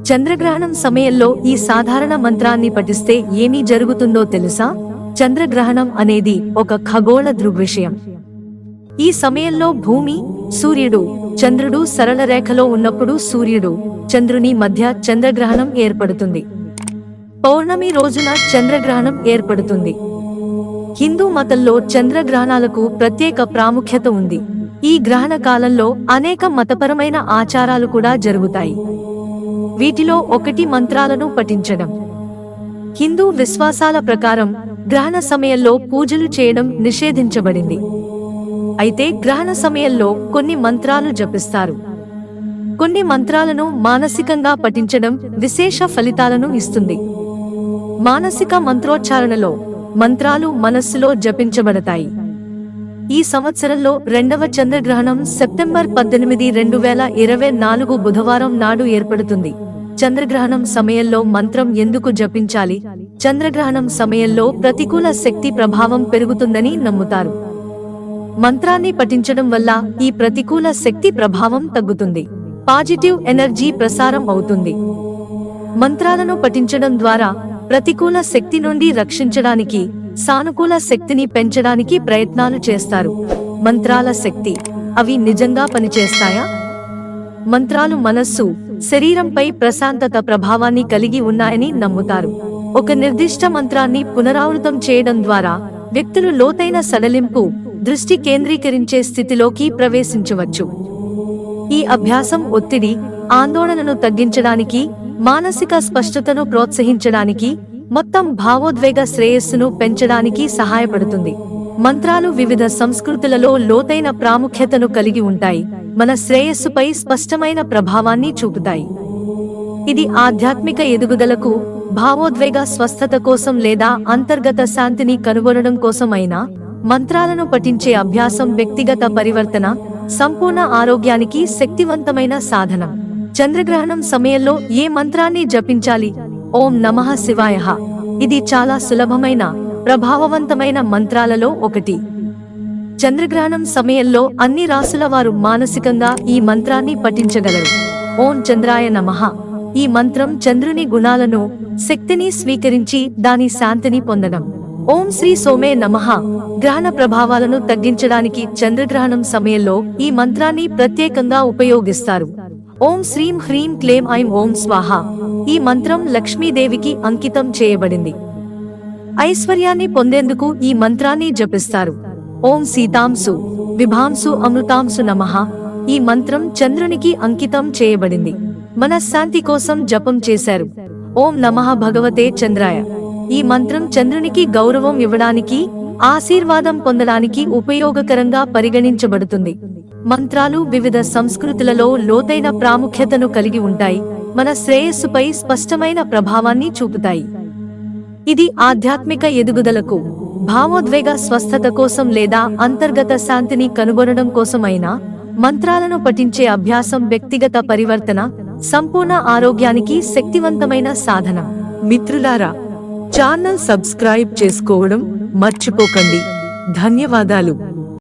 చంద్రగ్రహణం సమయంలో ఈ సాధారణ మంత్రాన్ని పఠిస్తే ఏమి జరుగుతుందో తెలుసా? చంద్రగ్రహణం అనేది ఒక ఖగోళ దృగ్విషయం. ఈ సమయంలో భూమి, సూర్యుడు, చంద్రుడు సరళ రేఖలో ఉన్నప్పుడు సూర్యుడు, చంద్రుని మధ్య చంద్రగ్రహణం ఏర్పడుతుంది. పౌర్ణమి రోజున చంద్రగ్రహణం ఏర్పడుతుంది. హిందూ మతంలో చంద్రగ్రహణాలకు ప్రత్యేక ప్రాముఖ్యత ఉంది. ఈ గ్రహణ కాలంలో అనేక మతపరమైన ఆచారాలు కూడా జరుగుతాయి. వీటిలో ఒకటి మంత్రాలను పఠించడం. హిందూ విశ్వాసాల ప్రకారం గ్రహణ సమయంలో పూజలు చేయడం నిషేధించబడింది. అయితే గ్రహణ సమయంలో కొన్ని మంత్రాలు జపిస్తారు. కొన్ని మంత్రాలను మానసికంగా పఠించడం విశేష ఫలితాలను ఇస్తుంది. మానసిక మంత్రోచ్చారణలో మంత్రాలు మనస్సులో జపించబడతాయి. ఈ సంవత్సరంలో రెండవ చంద్రగ్రహణం సెప్టెంబర్ 18, 2024 బుధవారం నాడు ఏర్పడుతుంది. చంద్రగ్రహణం సమయంలో మంత్రం ఎందుకు జపించాలి? చంద్రగ్రహణం సమయంలో ప్రతికూల శక్తి ప్రభావం పెరుగుతుందని నమ్ముతారు. మంత్రాన్ని పఠించడం వల్ల ఈ ప్రతికూల శక్తి ప్రభావం తగ్గుతుంది. పాజిటివ్ ఎనర్జీ ప్రసారం అవుతుంది. మంత్రాలను పఠించడం ద్వారా ప్రతికూల శక్తి నుండి రక్షించడానికి, సానుకూల శక్తిని పెంచడానికి ప్రయత్నాలు చేస్తారు. మంత్రాల శక్తి, అవి నిజంగా పనిచేస్తాయా? మంత్రాలు మనస్సు, శరీరంపై ప్రశాంతత ప్రభావాన్ని కలిగి ఉన్నాయని నమ్ముతారు. ఒక నిర్దిష్ట మంత్రాన్ని పునరావృతం చేయడం ద్వారా వ్యక్తులు లోతైన సడలింపు, దృష్టి కేంద్రీకరించే స్థితిలోకి ప్రవేశించవచ్చు. ఈ అభ్యాసం ఒత్తిడి, ఆందోళనను తగ్గించడానికి, మానసిక స్పష్టతను ప్రోత్సహించడానికి, మొత్తం భావోద్వేగ శ్రేయస్సును పెంచడానికి సహాయపడుతుంది. మంత్రాలు వివిధ సంస్కృతులలో లోతైన ప్రాముఖ్యతను కలిగి ఉంటాయి, మన శ్రేయస్సుపై స్పష్టమైన ప్రభావాన్ని చూపుతాయి. ఇది ఆధ్యాత్మిక ఎదుగుదలకు, భావోద్వేగ స్వస్థత కోసం లేదా అంతర్గత శాంతిని కనుగొనడం కోసం అయినా మంత్రాలను పఠించే అభ్యాసం వ్యక్తిగత పరివర్తన, సంపూర్ణ ఆరోగ్యానికి శక్తివంతమైన సాధనం. చంద్రగ్రహణం సమయంలో ఏ మంత్రాన్ని జపించాలి? ఓం నమః శివాయః. ఇది చాలా సులభమైన, ప్రభావవంతమైన మంత్రాలలో ఒకటి. చంద్రగ్రహణం సమయంలో అన్ని రాసుల వారు మానసికంగా ఈ మంత్రాన్ని పఠించగలరు. ఓం చంద్రాయ నమః. ఈ మంత్రం చంద్రుని గుణాలను, శక్తిని స్వీకరించి దాని శాంతిని పొందడం. ఓం శ్రీ సోమే నమః. గ్రహణ ప్రభావాలను తగ్గించడానికి చంద్రగ్రహణం సమయంలో ఈ మంత్రాన్ని ప్రత్యేకంగా ఉపయోగిస్తారు. ఓం శ్రీం హ్రీం క్లేం ఐం ఓం స్వాహ. ఈ మంత్రం లక్ష్మీదేవికి అంకితం చేయబడింది. ఐశ్వర్యాన్ని పొందేందుకు ఈ మంత్రాన్ని జపిస్తారు. ఓం సీతాంసు విభాంసు అమృతాంసు నమః. ఈ మంత్రం చంద్రునికి అంకితం చేయబడింది. మనశ్శాంతి కోసం జపం చేశారు. ఓం నమః భగవతే చంద్రాయ. ఈ మంత్రం చంద్రునికి గౌరవం ఇవ్వడానికి, ఆశీర్వాదం పొందడానికి ఉపయోగకరంగా పరిగణించబడుతుంది. మంత్రాలు వివిధ సంస్కృతులలో లోతైన ప్రాముఖ్యతను కలిగి ఉంటాయి, మన శ్రేయస్సుపై స్పష్టమైన ప్రభావాన్ని చూపుతాయి. ఇది ఆధ్యాత్మిక ఎదుగుదలకు, భావోద్వేగ స్వస్థత కోసం లేదా అంతర్గత శాంతిని కనుగొనడం కోసమైనా మంత్రాలను పఠించే అభ్యాసం వ్యక్తిగత పరివర్తన, సంపూర్ణ ఆరోగ్యానికి శక్తివంతమైన సాధనం. మిత్రులారా, ఛానల్ సబ్స్క్రైబ్ చేసుకోవడం మర్చిపోకండి. ధన్యవాదాలు.